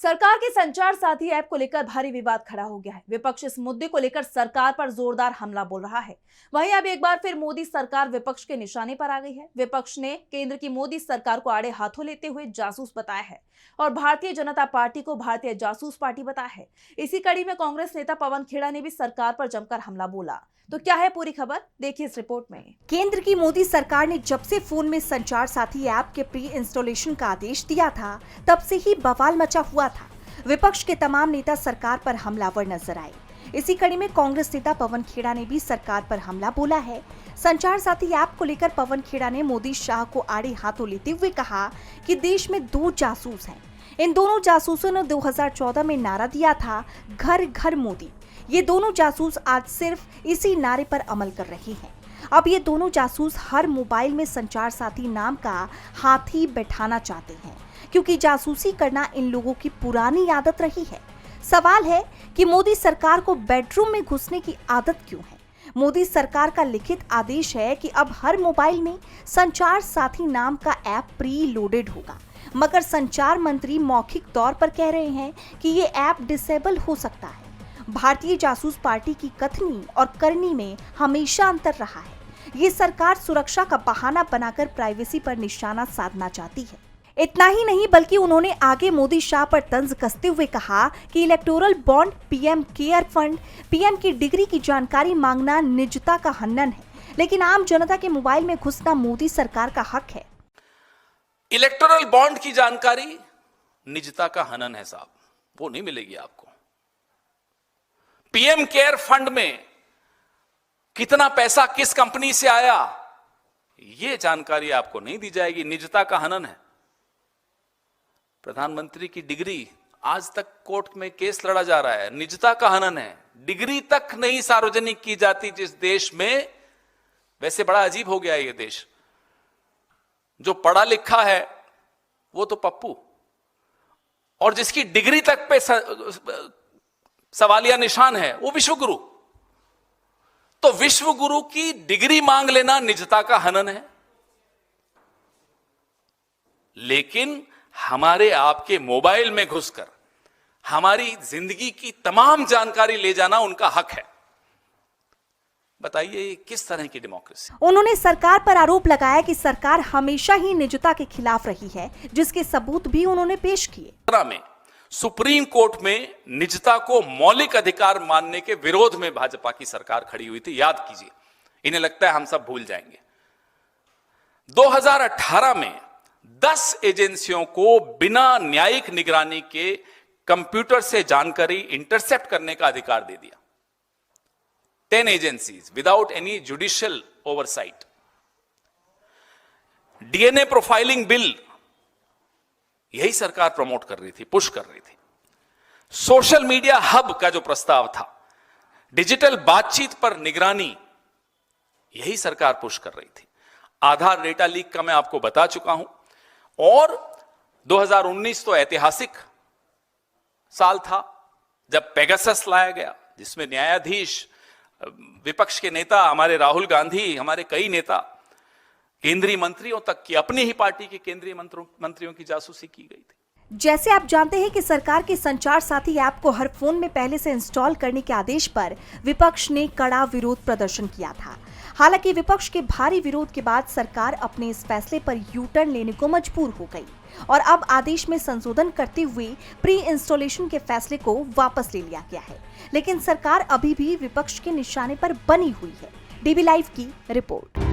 सरकार के संचार साथी ऐप को लेकर भारी विवाद खड़ा हो गया है। विपक्ष इस मुद्दे को लेकर सरकार पर जोरदार हमला बोल रहा है। वहीं अब एक बार फिर मोदी सरकार विपक्ष के निशाने पर आ गई है। विपक्ष ने केंद्र की मोदी सरकार को आड़े हाथों लेते हुए जासूस बताया है और भारतीय जनता पार्टी को भारतीय जासूस पार्टी बताया है। इसी कड़ी में कांग्रेस नेता पवन खेड़ा ने भी सरकार पर जमकर हमला बोला। तो क्या है पूरी खबर, देखिए इस रिपोर्ट में। केंद्र की मोदी सरकार ने जब से फोन में संचार साथी ऐप के प्री इंस्टॉलेशन का आदेश दिया था, तब से ही बवाल मचा हुआ था। विपक्ष के तमाम नेता सरकार पर हमलावर नजर आए। इसी कड़ी में कांग्रेस नेता पवन खेड़ा ने भी सरकार पर हमला बोला है। संचार साथी ऐप को लेकर पवन खेड़ा ने मोदी शाह को आड़े हाथों लेते हुए कहा कि देश में 2 जासूस हैं। इन दोनों जासूसों ने 2014 में नारा दिया था, घर घर मोदी। ये दोनों जासूस आज सिर्फ इसी नारे पर अमल कर रहे हैं। अब ये दोनों जासूस हर मोबाइल में संचार साथी नाम का हाथी बैठाना चाहते हैं, क्योंकि जासूसी करना इन लोगों की पुरानी आदत रही है। सवाल है कि मोदी सरकार को बेडरूम में घुसने की आदत क्यों है? मोदी सरकार का लिखित आदेश है कि अब हर मोबाइल में संचार साथी नाम का ऐप प्री लोडेड होगा, मगर संचार मंत्री मौखिक तौर पर कह रहे हैं कि ये ऐप डिसेबल हो सकता है। भारतीय जासूस पार्टी की कथनी और करनी में हमेशा अंतर रहा है। ये सरकार सुरक्षा का बहाना बनाकर प्राइवेसी पर निशाना साधना चाहती है। इतना ही नहीं, बल्कि उन्होंने आगे मोदी शाह पर तंज कसते हुए कहा कि electoral bond, PM care fund, PM की डिग्री की जानकारी मांगना निजता का हनन है, लेकिन आम जनता के मोबाइल में घुसना मोदी सरकार का हक है। इलेक्टोरल बॉन्ड की जानकारी निजता का हनन है साहब, वो नहीं मिलेगी आपको। पीएम केयर फंड में कितना पैसा किस कंपनी से आया, यह जानकारी आपको नहीं दी जाएगी, निजता का हनन है। प्रधानमंत्री की डिग्री, आज तक कोर्ट में केस लड़ा जा रहा है, निजता का हनन है। डिग्री तक नहीं सार्वजनिक की जाती जिस देश में। वैसे बड़ा अजीब हो गया ये देश, जो पढ़ा लिखा है वो तो पप्पू, और जिसकी डिग्री तक पे सवालिया निशान है वो विश्वगुरु। तो विश्वगुरु की डिग्री मांग लेना निजता का हनन है, लेकिन हमारे आपके मोबाइल में घुसकर हमारी जिंदगी की तमाम जानकारी ले जाना उनका हक है। बताइए ये किस तरह की डेमोक्रेसी? उन्होंने सरकार पर आरोप लगाया कि सरकार हमेशा ही निजता के खिलाफ रही है, जिसके सबूत भी उन्होंने पेश किए। में सुप्रीम कोर्ट में निजता को मौलिक अधिकार मानने के विरोध में भाजपा की सरकार खड़ी हुई थी, याद कीजिए। इन्हें लगता है हम सब भूल जाएंगे। 2018 में 10 एजेंसियों को बिना न्यायिक निगरानी के कंप्यूटर से जानकारी इंटरसेप्ट करने का अधिकार दे दिया। 10 agencies without any judicial oversight. DNA profiling bill यही सरकार प्रमोट कर रही थी, पुश कर रही थी। सोशल मीडिया हब का जो प्रस्ताव था, डिजिटल बातचीत पर निगरानी, यही सरकार पुश कर रही थी। आधार डेटा लीक का मैं आपको बता चुका हूं। और 2019 तो ऐतिहासिक साल था जब पेगासस लाया गया, जिसमें न्यायाधीश, विपक्ष के नेता हमारे राहुल गांधी, हमारे कई नेता, केंद्रीय मंत्रियों तक की, अपनी ही पार्टी के केंद्रीय मंत्रियों की जासूसी की गई थी। जैसे आप जानते हैं कि सरकार के संचार साथी ऐप को हर फोन में पहले से इंस्टॉल करने के आदेश पर विपक्ष ने कड़ा विरोध प्रदर्शन किया था। हालांकि विपक्ष के भारी विरोध के बाद सरकार अपने इस फैसले पर यू टर्न लेने को मजबूर हो गई और अब आदेश में संशोधन करते हुए प्री इंस्टॉलेशन के फैसले को वापस ले लिया गया है। लेकिन सरकार अभी भी विपक्ष के निशाने पर बनी हुई है। डीबी लाइव की रिपोर्ट।